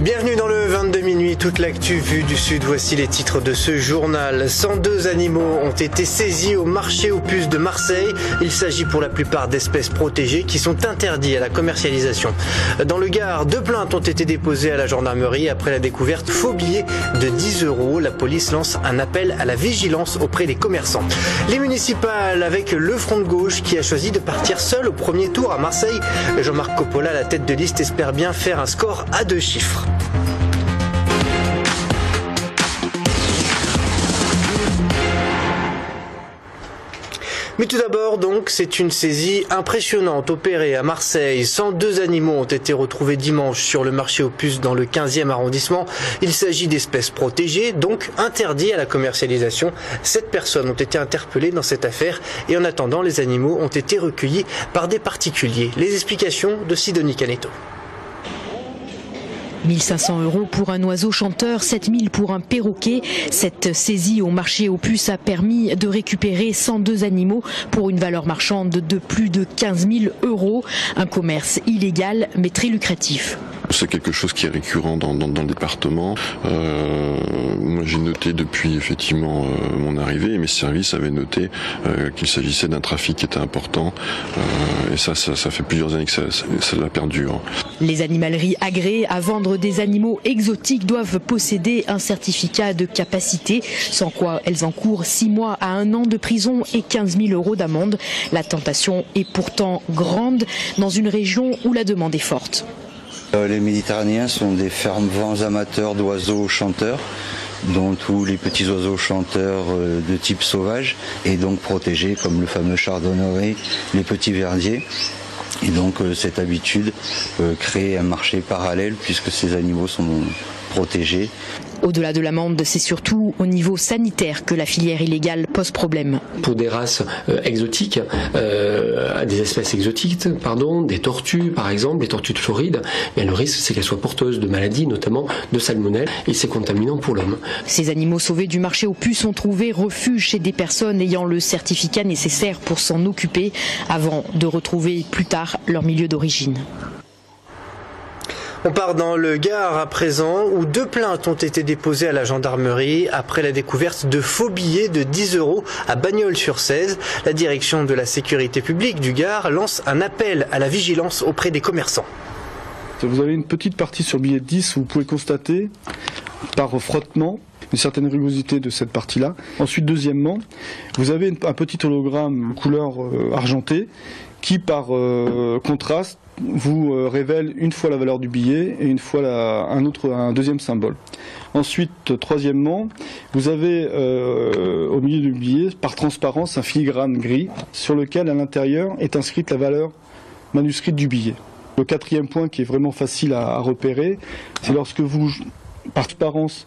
Bienvenue dans le 22 minuit, toute l'actu vue du Sud. Voici les titres de ce journal. 102 animaux ont été saisis au marché aux puces de Marseille. Il s'agit pour la plupart d'espèces protégées qui sont interdites à la commercialisation. Dans le Gard, 2 plaintes ont été déposées à la gendarmerie après la découverte faux billets de 10 €. La police lance un appel à la vigilance auprès des commerçants. Les municipales avec le Front de gauche qui a choisi de partir seul au premier tour à Marseille. Jean-Marc Coppola, la tête de liste, espère bien faire un score à 2 chiffres. Mais tout d'abord, donc, c'est une saisie impressionnante opérée à Marseille. 102 animaux ont été retrouvés dimanche sur le marché aux puces dans le 15e arrondissement. Il s'agit d'espèces protégées, donc interdites à la commercialisation. 7 personnes ont été interpellées dans cette affaire et en attendant, les animaux ont été recueillis par des particuliers. Les explications de Sidonie Caneto. 1 500 € pour un oiseau chanteur, 7 000 pour un perroquet. Cette saisie au marché aux puces a permis de récupérer 102 animaux pour une valeur marchande de plus de 15 000 €. Un commerce illégal mais très lucratif. C'est quelque chose qui est récurrent dans le département. Moi j'ai noté depuis effectivement mon arrivée et mes services avaient noté qu'il s'agissait d'un trafic qui était important. Et ça fait plusieurs années que ça perdure. Les animaleries agréées à vendre des animaux exotiques doivent posséder un certificat de capacité, sans quoi elles encourent 6 mois à 1 an de prison et 15 000 € d'amende. La tentation est pourtant grande dans une région où la demande est forte. Les Méditerranéens sont des fervents amateurs d'oiseaux chanteurs, dont tous les petits oiseaux chanteurs de type sauvage, et donc protégés comme le fameux chardonneret, les petits verdiers. Et donc cette habitude crée un marché parallèle puisque ces animaux sont protégés. Au-delà de l'amende, c'est surtout au niveau sanitaire que la filière illégale pose problème. Pour des races exotiques, des espèces exotiques, des tortues par exemple, les tortues de Floride, mais le risque c'est qu'elles soient porteuses de maladies, notamment de salmonelle, et c'est contaminant pour l'homme. Ces animaux sauvés du marché aux puces ont trouvé refuge chez des personnes ayant le certificat nécessaire pour s'en occuper, avant de retrouver plus tard leur milieu d'origine. On part dans le Gard à présent où 2 plaintes ont été déposées à la gendarmerie après la découverte de faux billets de 10 € à Bagnols-sur-Cèze. La direction de la sécurité publique du Gard lance un appel à la vigilance auprès des commerçants. Vous avez une petite partie sur billet de 10 où vous pouvez constater par frottement une certaine rugosité de cette partie-là. Ensuite, deuxièmement, vous avez un petit hologramme couleur argentée qui par contraste vous révèle une fois la valeur du billet et une fois un deuxième symbole. Ensuite, troisièmement, vous avez au milieu du billet, par transparence, un filigrane gris sur lequel à l'intérieur est inscrite la valeur manuscrite du billet. Le 4e point qui est vraiment facile à repérer, c'est lorsque vous, par transparence,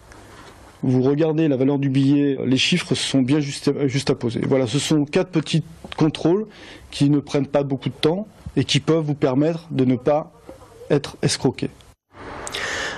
vous regardez la valeur du billet, les chiffres sont bien juxtaposés. Voilà, ce sont 4 petits contrôles qui ne prennent pas beaucoup de temps et qui peuvent vous permettre de ne pas être escroqué.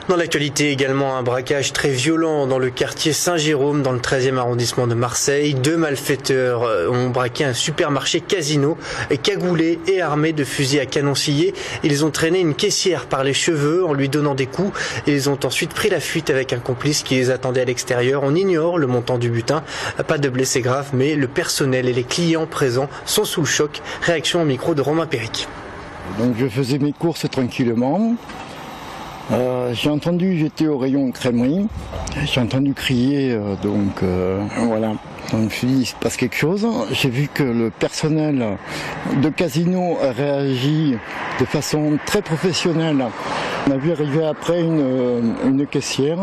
Dans l'actualité également, un braquage très violent dans le quartier Saint-Jérôme, dans le 13e arrondissement de Marseille. 2 malfaiteurs ont braqué un supermarché casino, cagoulés et armés de fusils à canon scié. Ils ont traîné une caissière par les cheveux en lui donnant des coups. Ils ont ensuite pris la fuite avec un complice qui les attendait à l'extérieur. On ignore le montant du butin. Pas de blessés graves, mais le personnel et les clients présents sont sous le choc. Réaction au micro de Romain Péric. Donc je faisais mes courses tranquillement. J'étais au rayon crèmerie, j'ai entendu crier, voilà. Donc je me suis dit, il se passe quelque chose. J'ai vu que le personnel de casino a réagi de façon très professionnelle. On a vu arriver après une caissière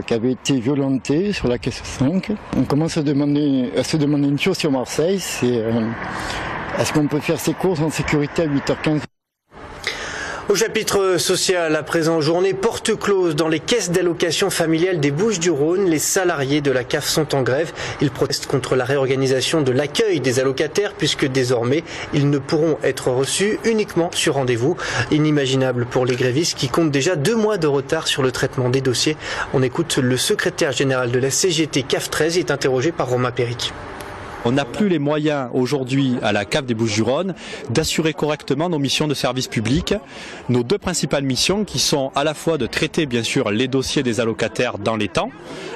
qui avait été violentée sur la caisse 5. On commence à se demander une chose sur Marseille, c'est est-ce qu'on peut faire ses courses en sécurité à 8h15 ? Au chapitre social, à présent, journée porte close dans les caisses d'allocation familiale des Bouches-du-Rhône. Les salariés de la CAF sont en grève. Ils protestent contre la réorganisation de l'accueil des allocataires puisque désormais, ils ne pourront être reçus uniquement sur rendez-vous. Inimaginable pour les grévistes qui comptent déjà 2 mois de retard sur le traitement des dossiers. On écoute le secrétaire général de la CGT CAF 13, il est interrogé par Romain Péric. On n'a plus les moyens aujourd'hui à la CAF des Bouches-du-Rhône d'assurer correctement nos missions de service public, nos deux principales missions qui sont à la fois de traiter bien sûr les dossiers des allocataires dans les temps,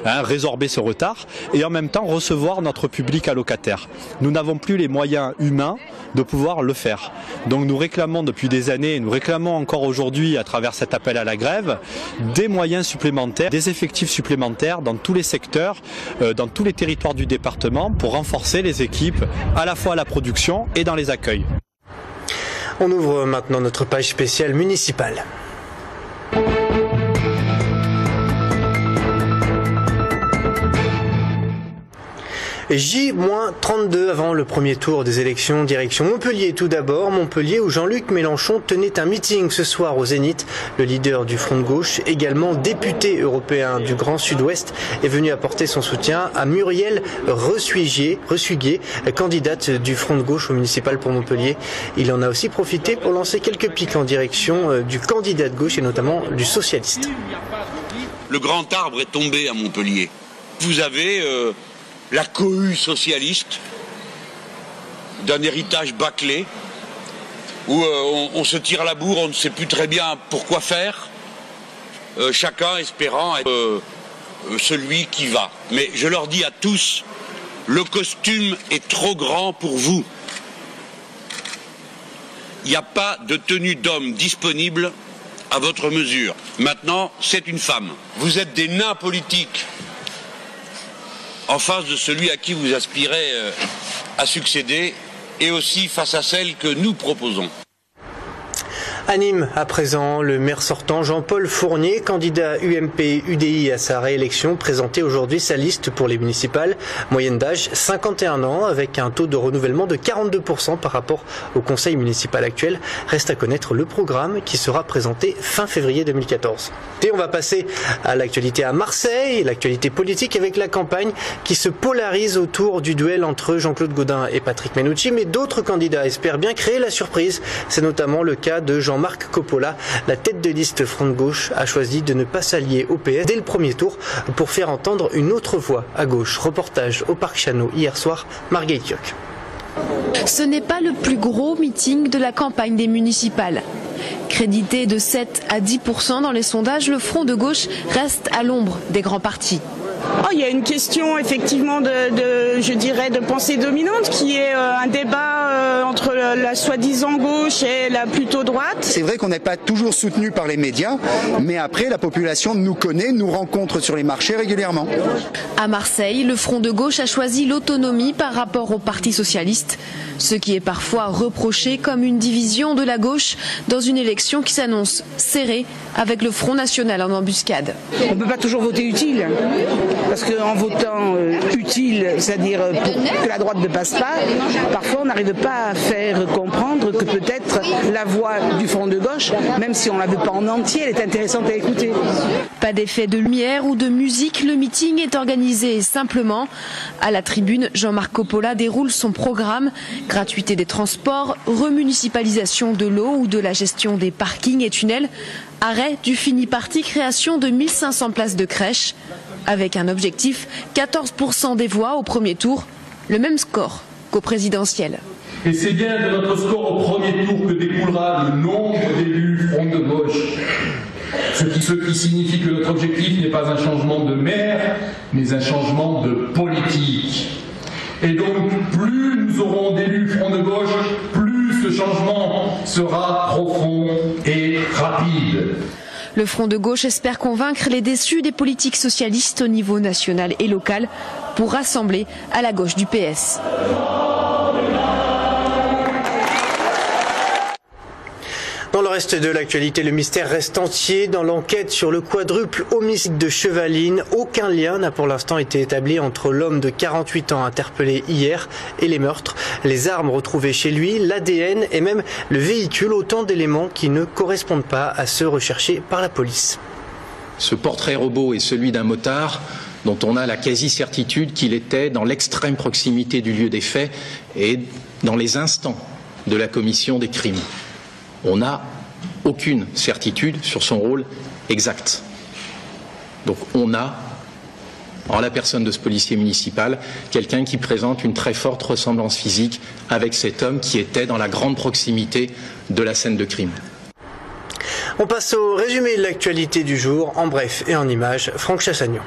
résorber ce retard, et en même temps recevoir notre public allocataire. Nous n'avons plus les moyens humains de pouvoir le faire. Donc nous réclamons depuis des années, nous réclamons encore aujourd'hui à travers cet appel à la grève, des moyens supplémentaires, des effectifs supplémentaires dans tous les secteurs, dans tous les territoires du département pour renforcer les équipes à la fois à la production et dans les accueils. On ouvre maintenant notre page spéciale municipale. J-32 avant le premier tour des élections direction Montpellier. Tout d'abord, Montpellier où Jean-Luc Mélenchon tenait un meeting ce soir au Zénith. Le leader du Front de gauche, également député européen du Grand Sud-Ouest, est venu apporter son soutien à Muriel Ressuiguier, candidate du Front de gauche au municipal pour Montpellier. Il en a aussi profité pour lancer quelques pics en direction du candidat de gauche et notamment du socialiste. Le grand arbre est tombé à Montpellier. Vous avez la cohue socialiste d'un héritage bâclé où on se tire la bourre, on ne sait plus très bien pourquoi faire, chacun espérant être celui qui va. Mais je leur dis à tous, le costume est trop grand pour vous. Il n'y a pas de tenue d'homme disponible à votre mesure. Maintenant, c'est une femme. Vous êtes des nains politiques en face de celui à qui vous aspirez à succéder et aussi face à celle que nous proposons. À Nîmes, à présent, le maire sortant Jean-Paul Fournier, candidat UMP-UDI à sa réélection, présentait aujourd'hui sa liste pour les municipales. Moyenne d'âge 51 ans, avec un taux de renouvellement de 42% par rapport au conseil municipal actuel. Reste à connaître le programme qui sera présenté fin février 2014. Et on va passer à l'actualité à Marseille, l'actualité politique avec la campagne qui se polarise autour du duel entre Jean-Claude Gaudin et Patrick Mennucci, mais d'autres candidats espèrent bien créer la surprise. C'est notamment le cas de Jean-Marc Coppola. La tête de liste Front de gauche a choisi de ne pas s'allier au PS dès le premier tour pour faire entendre une autre voix à gauche. Reportage au Parc Chano hier soir, Marguerite Yoc. Ce n'est pas le plus gros meeting de la campagne des municipales. Crédité de 7 à 10% dans les sondages, le Front de gauche reste à l'ombre des grands partis. Il y a une question effectivement de pensée dominante qui est un débat entre la soi-disant gauche et la plutôt droite. C'est vrai qu'on n'est pas toujours soutenu par les médias, mais après la population nous connaît, nous rencontre sur les marchés régulièrement. À Marseille, le Front de gauche a choisi l'autonomie par rapport au Parti socialiste, ce qui est parfois reproché comme une division de la gauche dans une élection qui s'annonce serrée avec le Front national en embuscade. On ne peut pas toujours voter utile, parce qu'en votant utile, c'est-à-dire pour que la droite ne passe pas, parfois on n'arrive pas à faire comprendre que peut-être la voix du Front de gauche, même si on ne la veut pas en entier, elle est intéressante à écouter. Pas d'effet de lumière ou de musique, le meeting est organisé simplement. À la tribune, Jean-Marc Coppola déroule son programme. Gratuité des transports, remunicipalisation de l'eau ou de la gestion des parkings et tunnels. Arrêt du fini-parti, création de 1500 places de crèche. Avec un objectif, 14% des voix au premier tour, le même score qu'au présidentiel. Et c'est bien de notre score au premier tour que découlera le nombre d'élus Front de gauche. Ce qui signifie que notre objectif n'est pas un changement de maire, mais un changement de politique. Et donc, plus nous aurons d'élus Front de gauche, plus ce changement sera profond et rapide. Le Front de gauche espère convaincre les déçus des politiques socialistes au niveau national et local pour rassembler à la gauche du PS. Dans le reste de l'actualité, le mystère reste entier. Dans l'enquête sur le quadruple homicide de Chevaline, aucun lien n'a pour l'instant été établi entre l'homme de 48 ans interpellé hier et les meurtres. Les armes retrouvées chez lui, l'ADN et même le véhicule, autant d'éléments qui ne correspondent pas à ceux recherchés par la police. Ce portrait robot est celui d'un motard dont on a la quasi-certitude qu'il était dans l'extrême proximité du lieu des faits et dans les instants de la commission des crimes. On n'a aucune certitude sur son rôle exact. Donc on a en la personne de ce policier municipal, quelqu'un qui présente une très forte ressemblance physique avec cet homme qui était dans la grande proximité de la scène de crime. On passe au résumé de l'actualité du jour, en bref et en images. Franck Chassagnon.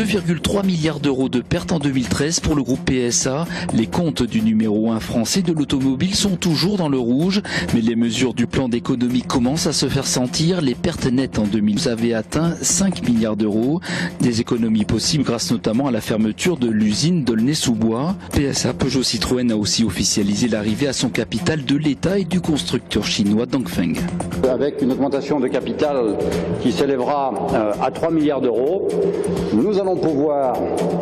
2,3 milliards d'euros de pertes en 2013 pour le groupe PSA. Les comptes du numéro 1 français de l'automobile sont toujours dans le rouge, mais les mesures du plan d'économie commencent à se faire sentir. Les pertes nettes en 2000 avaient atteint 5 milliards d'euros. Des économies possibles grâce notamment à la fermeture de l'usine d'Aulnay-sous-Bois. PSA Peugeot Citroën a aussi officialisé l'arrivée à son capital de l'État et du constructeur chinois Dongfeng. Avec une augmentation de capital qui s'élèvera à 3 milliards d'euros, nous allons pouvoir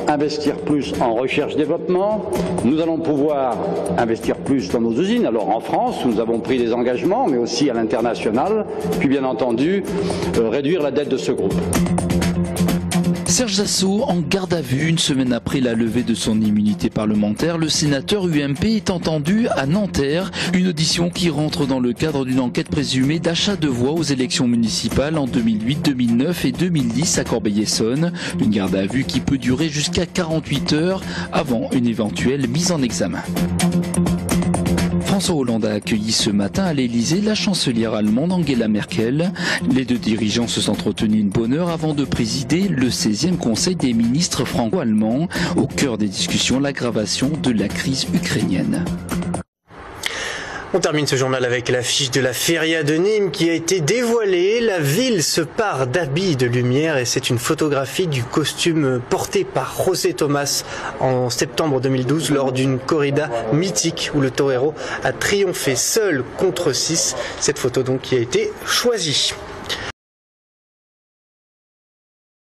investir plus en recherche-développement, nous allons pouvoir investir plus dans nos usines, alors en France où nous avons pris des engagements, mais aussi à l'international, puis bien entendu réduire la dette de ce groupe. Serge Dassault en garde à vue une semaine après la levée de son immunité parlementaire. Le sénateur UMP est entendu à Nanterre, une audition qui rentre dans le cadre d'une enquête présumée d'achat de voix aux élections municipales en 2008, 2009 et 2010 à Corbeil-Essonnes. Une garde à vue qui peut durer jusqu'à 48 heures avant une éventuelle mise en examen. François Hollande a accueilli ce matin à l'Elysée la chancelière allemande Angela Merkel. Les deux dirigeants se sont entretenus une bonne heure avant de présider le 16e Conseil des ministres franco-allemands. Au cœur des discussions, l'aggravation de la crise ukrainienne. On termine ce journal avec l'affiche de la Feria de Nîmes qui a été dévoilée. La ville se pare d'habits de lumière et c'est une photographie du costume porté par José Tomás en septembre 2012 lors d'une corrida mythique où le torero a triomphé seul contre 6. Cette photo donc qui a été choisie.